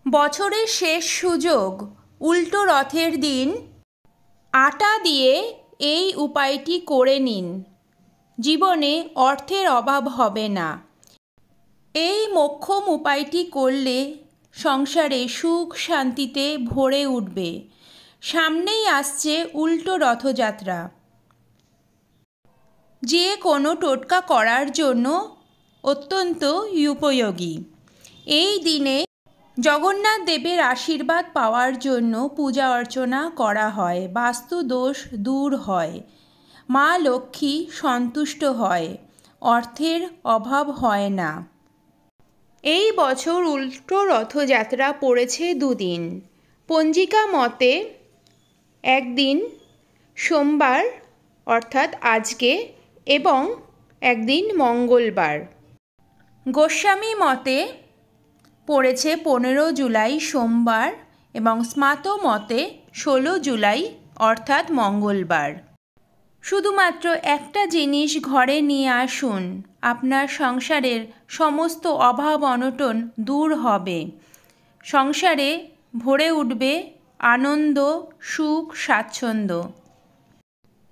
বছরের শেষ সুযোগ উল্টো রথের দিন আটা দিয়ে এই উপায়টি করে নিন। জীবনে অর্থের অভাব হবে না। এই মোক্ষম উপায়টি করলে সংসারে সুখ শান্তিতে ভরে উঠবে। সামনেই আসছে উল্টো রথযাত্রা। যে কোনো টোটকা করার জন্য অত্যন্ত উপযোগী। এই দিনে জগন্নাথ দেবের আশীর্বাদ পাওয়ার জন্য পূজা অর্চনা করা হয়। বাস্তু দোষ দূর হয়, মা লক্ষ্মী সন্তুষ্ট হয়, অর্থের অভাব হয় না। এই বছর উল্টো রথযাত্রা পড়েছে দুদিন। পঞ্জিকা মতে একদিন সোমবার অর্থাৎ আজকে এবং একদিন মঙ্গলবার। গোস্বামী মতে পড়েছে 15 জুলাই সোমবার এবং স্মাত মতে 16 জুলাই অর্থাৎ মঙ্গলবার। শুধুমাত্র একটা জিনিস ঘরে নিয়ে আসুন, আপনার সংসারের সমস্ত অভাব অনটন দূর হবে। সংসারে ভরে উঠবে আনন্দ, সুখ, স্বাচ্ছন্দ্য।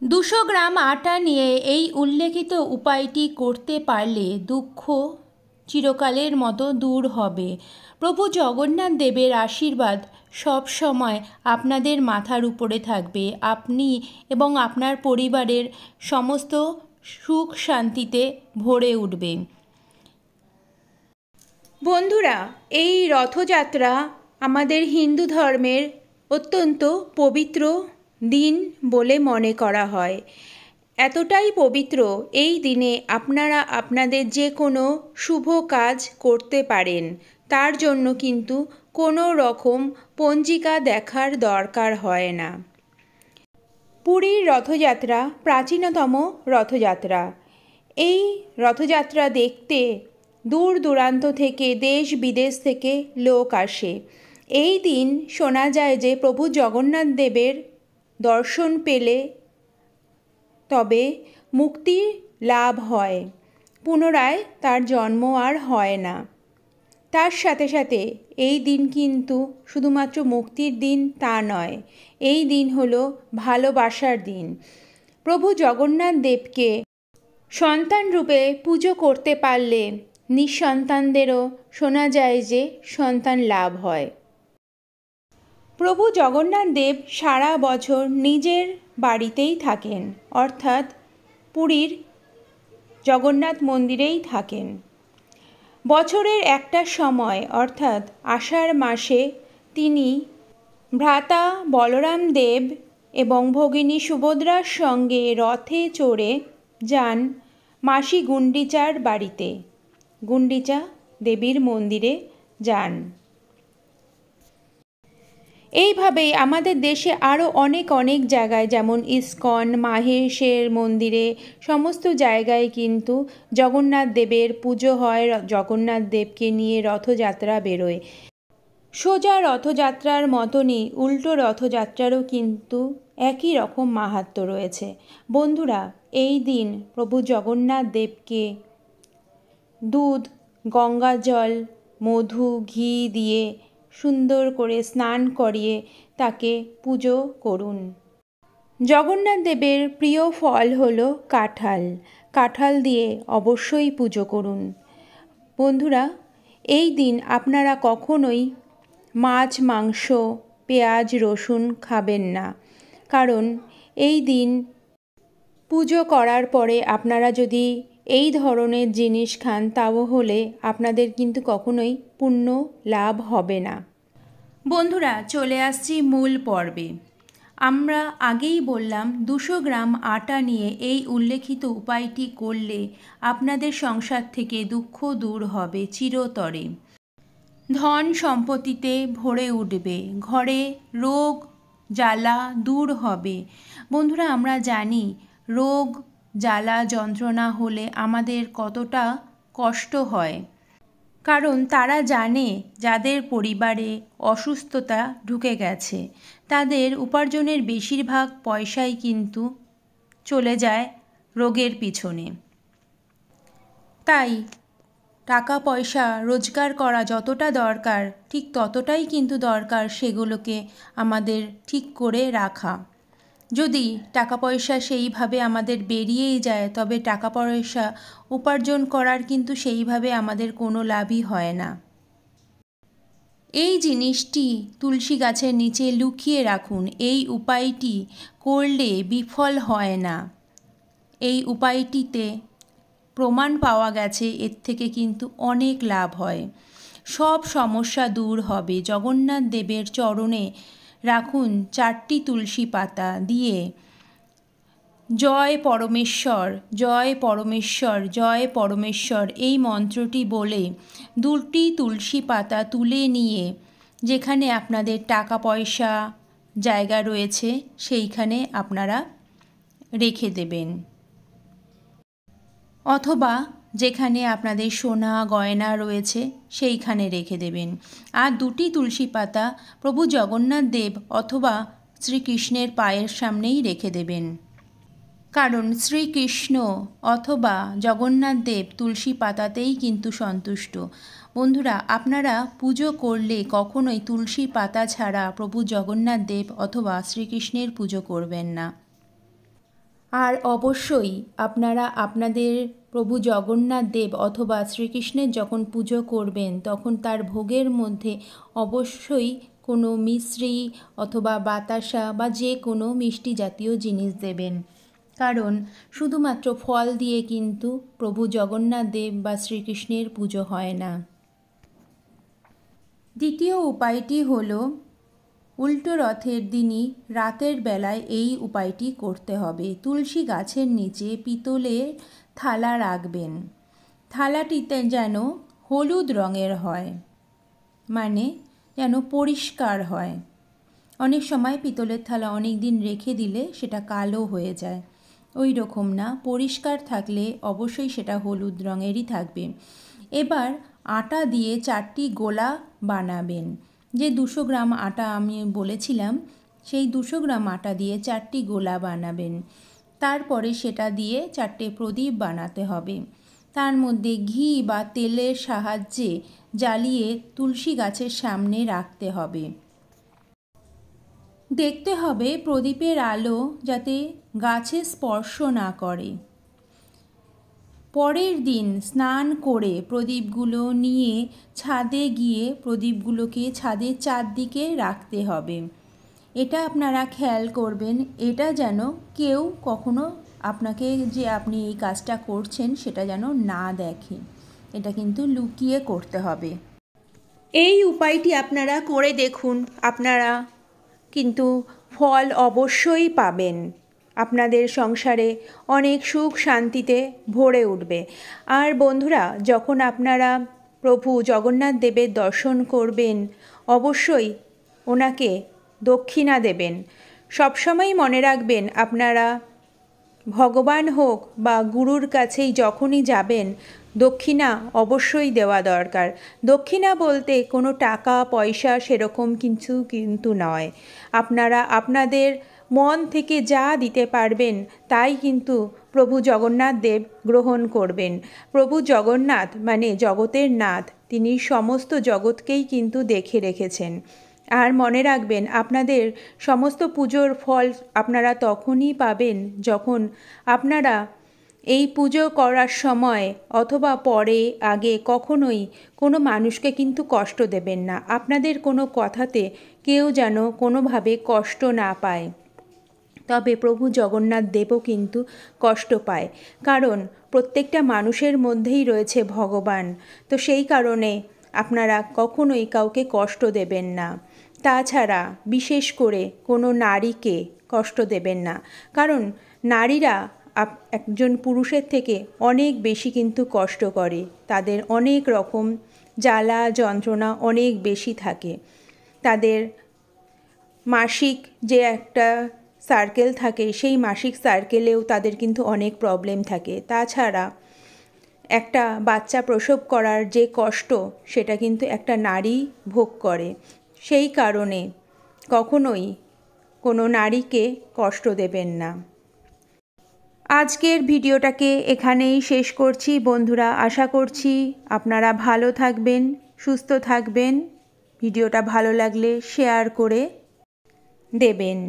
200 গ্রাম আটা নিয়ে এই উল্লেখিত উপায়টি করতে পারলে দুঃখ চিরকালের মতো দূর হবে। প্রভু জগন্নাথ দেবের আশীর্বাদ সব সময় আপনাদের মাথার উপরে থাকবে। আপনি এবং আপনার পরিবারের সমস্ত সুখ শান্তিতে ভরে উঠবে। বন্ধুরা, এই রথযাত্রা আমাদের হিন্দু ধর্মের অত্যন্ত পবিত্র দিন বলে মনে করা হয়। এতটাই পবিত্র, এই দিনে আপনারা আপনাদের যে কোনো শুভ কাজ করতে পারেন। তার জন্য কিন্তু কোনো রকম পঞ্জিকা দেখার দরকার হয় না। পুরীর রথযাত্রা প্রাচীনতম রথযাত্রা। এই রথযাত্রা দেখতে দূর দূরান্ত থেকে, দেশ বিদেশ থেকে লোক আসে। এই দিন শোনা যায় যে প্রভু জগন্নাথ দেবের দর্শন পেলে তবে মুক্তি লাভ হয়, পুনরায় তার জন্ম আর হয় না। তার সাথে সাথে এই দিন কিন্তু শুধুমাত্র মুক্তির দিন তা নয়, এই দিন হলো ভালোবাসার দিন। প্রভু জগন্নাথ দেবকে সন্তান রূপে পুজো করতে পারলে নিঃসন্তানদেরও শোনা যায় যে সন্তান লাভ হয়। প্রভু জগন্নাথ দেব সারা বছর নিজের বাড়িতেই থাকেন, অর্থাৎ পুরীর জগন্নাথ মন্দিরেই থাকেন। বছরের একটা সময় অর্থাৎ আষাঢ় মাসে তিনি ভ্রাতা বলরাম দেব এবং ভগিনী সুভদ্রার সঙ্গে রথে চড়ে যান মাসি গুন্ডিচার বাড়িতে, গুন্ডিচা দেবীর মন্দিরে যান। এইভাবেই আমাদের দেশে আরও অনেক জায়গায়, যেমন ইস্কন, মাহেশের মন্দিরে, সমস্ত জায়গায় কিন্তু জগন্নাথ দেবের পুজো হয়। জগন্নাথ দেবকে নিয়ে রথযাত্রা বেরোয়। সোজা রথযাত্রার মতনই উল্টো রথযাত্রারও কিন্তু একই রকম মাহাত্ম্য রয়েছে। বন্ধুরা, এই দিন প্রভু জগন্নাথ দেবকে দুধ, গঙ্গা জল, মধু, ঘি দিয়ে সুন্দর করে স্নান করিয়ে তাকে পুজো করুন। জগন্নাথ দেবের প্রিয় ফল হলো কাঁঠাল। কাঁঠাল দিয়ে অবশ্যই পুজো করুন। বন্ধুরা, এই দিন আপনারা কখনোই মাছ, মাংস, পেঁয়াজ, রসুন খাবেন না। কারণ এই দিন পুজো করার পরে আপনারা যদি এই ধরনের জিনিস খান, তাহলে আপনাদের কিন্তু কখনোই পুণ্য লাভ হবে না। বন্ধুরা, চলে আসছি মূল পর্বে। আমরা আগেই বললাম 200 গ্রাম আটা নিয়ে এই উল্লেখিত উপায়টি করলে আপনাদের সংসার থেকে দুঃখ দূর হবে চিরতরে। ধন সম্পত্তিতে ভরে উঠবে, ঘরে রোগ জ্বালা দূর হবে। বন্ধুরা, আমরা জানি রোগ জ্বালা যন্ত্রণা হলে আমাদের কতটা কষ্ট হয়, কারণ তারা জানে যাদের পরিবারে অসুস্থতা ঢুকে গেছে তাদের উপার্জনের বেশিরভাগ পয়সাই কিন্তু চলে যায় রোগের পিছনে। তাই টাকা পয়সা রোজগার করা যতটা দরকার ঠিক ততটাই কিন্তু দরকার সেগুলোকে আমাদের ঠিক করে রাখা। যদি টাকা পয়সা সেইভাবে আমাদের বেরিয়েই যায় তবে টাকা পয়সা উপার্জন করার কিন্তু সেইভাবে আমাদের কোনো লাভই হয় না। এই জিনিসটি তুলসী গাছের নিচে লুকিয়ে রাখুন। এই উপায়টি করলে বিফল হয় না। এই উপায়টিতে প্রমাণ পাওয়া গেছে এর থেকে কিন্তু অনেক লাভ হয়। সব সমস্যা দূর হবে। জগন্নাথ দেবের চরণে রাখুন 4টি তুলসী পাতা দিয়ে জয় পরমেশ্বর, জয় পরমেশ্বর, জয় পরমেশ্বর এই মন্ত্রটি বলে 2টি তুলসী পাতা তুলে নিয়ে যেখানে আপনাদের টাকা পয়সা জায়গা রয়েছে সেইখানে আপনারা রেখে দেবেন, অথবা যেখানে আপনাদের সোনা গয়না রয়েছে সেইখানে রেখে দেবেন। আর 2টি তুলসী পাতা প্রভু জগন্নাথ দেব অথবা শ্রীকৃষ্ণের পায়ের সামনেই রেখে দেবেন, কারণ শ্রীকৃষ্ণ অথবা জগন্নাথ দেব তুলসী পাতাতেই কিন্তু সন্তুষ্ট। বন্ধুরা, আপনারা পুজো করলে কখনোই তুলসী পাতা ছাড়া প্রভু জগন্নাথ দেব অথবা শ্রীকৃষ্ণের পুজো করবেন না। আর অবশ্যই আপনারা আপনাদের প্রভু জগন্নাথ দেব অথবা শ্রীকৃষ্ণের যখন পুজো করবেন তখন তার ভোগের মধ্যে অবশ্যই কোনো মিশ্রি অথবা বাতাসা বা যে কোনো মিষ্টি জাতীয় জিনিস দেবেন, কারণ শুধুমাত্র ফল দিয়ে কিন্তু প্রভু জগন্নাথ দেব বা শ্রীকৃষ্ণের পুজো হয় না। দ্বিতীয় উপায়টি হলো উল্টো রথের দিনই রাতের বেলায় এই উপায়টি করতে হবে। তুলসী গাছের নিচে পিতলের থালা রাখবেন। থালাটিতে যেন হলুদ রঙের হয়, মানে যেন পরিষ্কার হয়। অনেক সময় পিতলের থালা অনেক দিন রেখে দিলে সেটা কালো হয়ে যায়, ওই রকম না, পরিষ্কার থাকলে অবশ্যই সেটা হলুদ রঙেরই থাকবে। এবার আটা দিয়ে 4টি গোলা বানাবেন। যে 200 গ্রাম আটা আমি বলেছিলাম সেই 200 গ্রাম আটা দিয়ে 4টি গোলা বানাবেন। তারপরে সেটা দিয়ে 4টে প্রদীপ বানাতে হবে। তার মধ্যে ঘি বা তেলের সাহায্যে জ্বালিয়ে তুলসী গাছের সামনে রাখতে হবে। দেখতে হবে প্রদীপের আলো যাতে গাছে স্পর্শ না করে। পরের দিন স্নান করে প্রদীপগুলো নিয়ে ছাদে গিয়ে প্রদীপগুলোকে ছাদের চারদিকে রাখতে হবে। এটা আপনারা খেয়াল করবেন, এটা যেন কেউ কখনো আপনাকে যে আপনি এই কাজটা করছেন সেটা যেন না দেখে। এটা কিন্তু লুকিয়ে করতে হবে। এই উপায়টি আপনারা করে দেখুন, আপনারা কিন্তু ফল অবশ্যই পাবেন। আপনাদের সংসারে অনেক সুখ শান্তিতে ভরে উঠবে। আর বন্ধুরা, যখন আপনারা প্রভু জগন্নাথ দেবের দর্শন করবেন অবশ্যই ওনাকে দক্ষিণা দেবেন। সবসময় মনে রাখবেন, আপনারা ভগবান হোক বা গুরুর কাছেই যখনই যাবেন দক্ষিণা অবশ্যই দেওয়া দরকার। দক্ষিণা বলতে কোনো টাকা পয়সা সেরকম কিছু কিন্তু নয়। আপনারা আপনাদের মন থেকে যা দিতে পারবেন তাই কিন্তু প্রভু জগন্নাথ দেব গ্রহণ করবেন। প্রভু জগন্নাথ মানে জগতের নাথ, তিনি সমস্ত জগৎকেই কিন্তু দেখে রেখেছেন। আর মনে রাখবেন, আপনাদের সমস্ত পুজোর ফল আপনারা তখনই পাবেন যখন আপনারা এই পুজো করার সময় অথবা পরে আগে কখনোই কোনো মানুষকে কিন্তু কষ্ট দেবেন না। আপনাদের কোনো কথাতে কেউ যেন কোনোভাবে কষ্ট না পায়। তবে প্রভু জগন্নাথ দেবও কিন্তু কষ্ট পায়, কারণ প্রত্যেকটা মানুষের মধ্যেই রয়েছে ভগবান। তো সেই কারণে আপনারা কখনোই কাউকে কষ্ট দেবেন না। তাছাড়া বিশেষ করে কোনো নারীকে কষ্ট দেবেন না, কারণ নারীরা একজন পুরুষের থেকে অনেক বেশি কিন্তু কষ্ট করে। তাদের অনেক রকম জ্বালা যন্ত্রণা অনেক বেশি থাকে। তাদের মাসিক যে একটা সার্কেল থাকে সেই মাসিক সার্কেলেও তাদের কিন্তু অনেক প্রবলেম থাকে। তাছাড়া একটা বাচ্চা প্রসব করার যে কষ্ট সেটা কিন্তু একটা নারী ভোগ করে। সেই কারণে কখনোই কোনো নারীকে কষ্ট দেবেন না। আজকের ভিডিওটাকে এখানেই শেষ করছি বন্ধুরা। আশা করছি আপনারা ভালো থাকবেন, সুস্থ থাকবেন। ভিডিওটা ভালো লাগলে শেয়ার করে দেবেন।